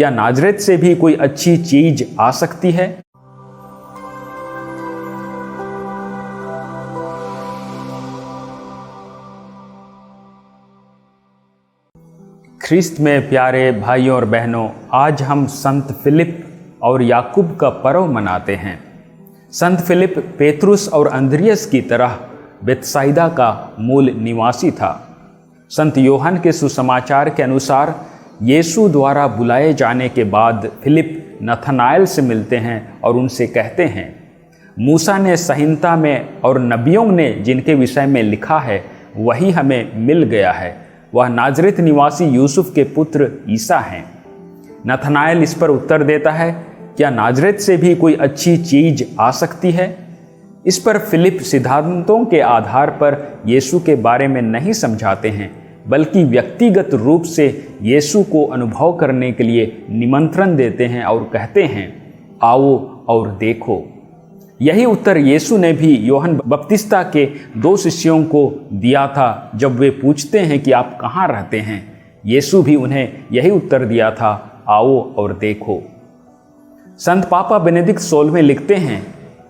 क्या नाजरेत से भी कोई अच्छी चीज आ सकती है? ख्रिस्त में प्यारे भाइयों और बहनों, आज हम संत फिलिप और याकूब का पर्व मनाते हैं। संत फिलिप पेतरुस और अंद्रियस की तरह बेतसाइदा का मूल निवासी था। संत योहन के सुसमाचार के अनुसार यीशु द्वारा बुलाए जाने के बाद फिलिप नथनाएल से मिलते हैं और उनसे कहते हैं, मूसा ने संहिता में और नबियों ने जिनके विषय में लिखा है वही हमें मिल गया है। वह नाजरेत निवासी यूसुफ के पुत्र ईसा हैं। नथनाएल इस पर उत्तर देता है, क्या नाजरेत से भी कोई अच्छी चीज आ सकती है? इस पर फिलिप सिद्धांतों के आधार पर यीशु के बारे में नहीं समझाते हैं, बल्कि व्यक्तिगत रूप से यीशु को अनुभव करने के लिए निमंत्रण देते हैं और कहते हैं, आओ और देखो। यही उत्तर यीशु ने भी योहन बपतिस्ता के 2 शिष्यों को दिया था जब वे पूछते हैं कि आप कहाँ रहते हैं। यीशु भी उन्हें यही उत्तर दिया था, आओ और देखो। संत पापा बेनेडिक्ट 16वें लिखते हैं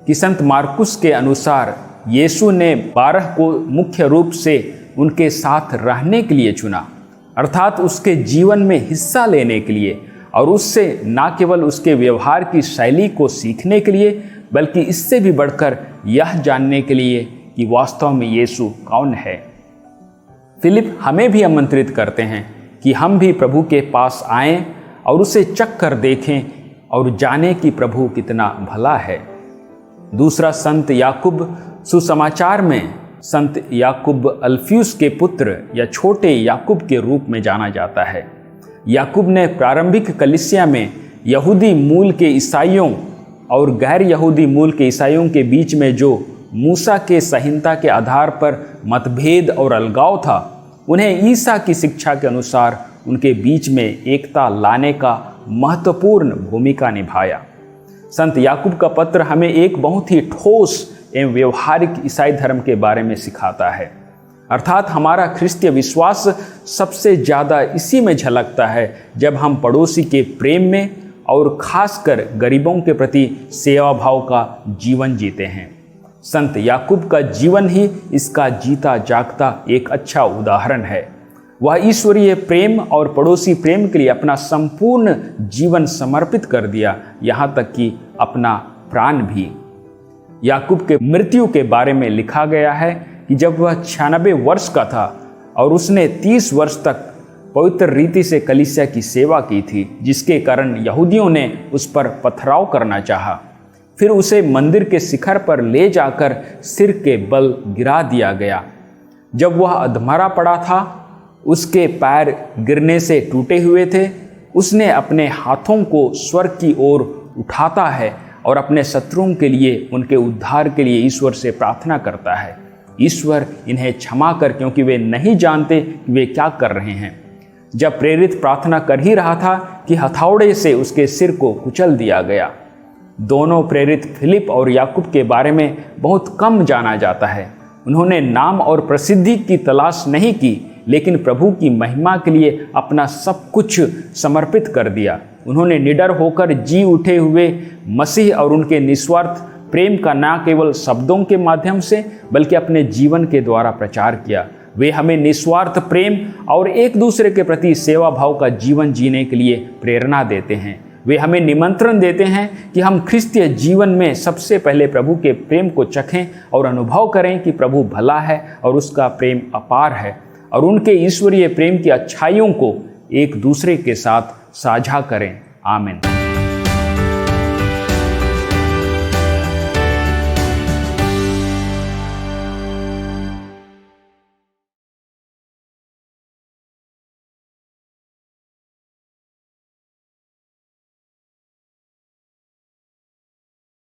कि संत मार्कुस के अनुसार यीशु ने 12 को मुख्य रूप से उनके साथ रहने के लिए चुना, अर्थात उसके जीवन में हिस्सा लेने के लिए, और उससे न केवल उसके व्यवहार की शैली को सीखने के लिए, बल्कि इससे भी बढ़कर यह जानने के लिए कि वास्तव में यीशु कौन है। फिलिप हमें भी आमंत्रित करते हैं कि हम भी प्रभु के पास आएं और उसे चख कर देखें और जाने कि प्रभु कितना भला है। दूसरा संत याकूब सुसमाचार में संत याकूब अल्फियुस के पुत्र या छोटे याकूब के रूप में जाना जाता है। याकूब ने प्रारंभिक कलीसिया में यहूदी मूल के ईसाइयों और गैर यहूदी मूल के ईसाइयों के बीच में जो मूसा के संहिता के आधार पर मतभेद और अलगाव था, उन्हें ईसा की शिक्षा के अनुसार उनके बीच में एकता लाने का महत्वपूर्ण भूमिका निभाया। संत याकूब का पत्र हमें एक बहुत ही ठोस एवं व्यवहारिक ईसाई धर्म के बारे में सिखाता है, अर्थात हमारा ख्रिस्तीय विश्वास सबसे ज़्यादा इसी में झलकता है जब हम पड़ोसी के प्रेम में और खासकर गरीबों के प्रति सेवा भाव का जीवन जीते हैं। संत याकूब का जीवन ही इसका जीता जागता एक अच्छा उदाहरण है। वह ईश्वरीय प्रेम और पड़ोसी प्रेम के लिए अपना संपूर्ण जीवन समर्पित कर दिया, यहाँ तक कि अपना प्राण भी। याकूब के मृत्यु के बारे में लिखा गया है कि जब वह 96 वर्ष का था और उसने 30 वर्ष तक पवित्र रीति से कलीसिया की सेवा की थी, जिसके कारण यहूदियों ने उस पर पथराव करना चाहा। फिर उसे मंदिर के शिखर पर ले जाकर सिर के बल गिरा दिया गया। जब वह अधमरा पड़ा था, उसके पैर गिरने से टूटे हुए थे, उसने अपने हाथों को स्वर्ग की ओर उठाता है और अपने शत्रुओं के लिए, उनके उद्धार के लिए ईश्वर से प्रार्थना करता है, ईश्वर इन्हें क्षमा कर, क्योंकि वे नहीं जानते कि वे क्या कर रहे हैं। जब प्रेरित प्रार्थना कर ही रहा था कि हथौड़े से उसके सिर को कुचल दिया गया। दोनों प्रेरित फिलिप और याकूब के बारे में बहुत कम जाना जाता है। उन्होंने नाम और प्रसिद्धि की तलाश नहीं की, लेकिन प्रभु की महिमा के लिए अपना सब कुछ समर्पित कर दिया। उन्होंने निडर होकर जी उठे हुए मसीह और उनके निस्वार्थ प्रेम का न केवल शब्दों के माध्यम से बल्कि अपने जीवन के द्वारा प्रचार किया। वे हमें निस्वार्थ प्रेम और एक दूसरे के प्रति सेवा भाव का जीवन जीने के लिए प्रेरणा देते हैं। वे हमें निमंत्रण देते हैं कि हम ख्रिस्तीय जीवन में सबसे पहले प्रभु के प्रेम को चखें और अनुभव करें कि प्रभु भला है और उसका प्रेम अपार है, और उनके ईश्वरीय प्रेम की अच्छाइयों को एक दूसरे के साथ साझा करें। आमीन।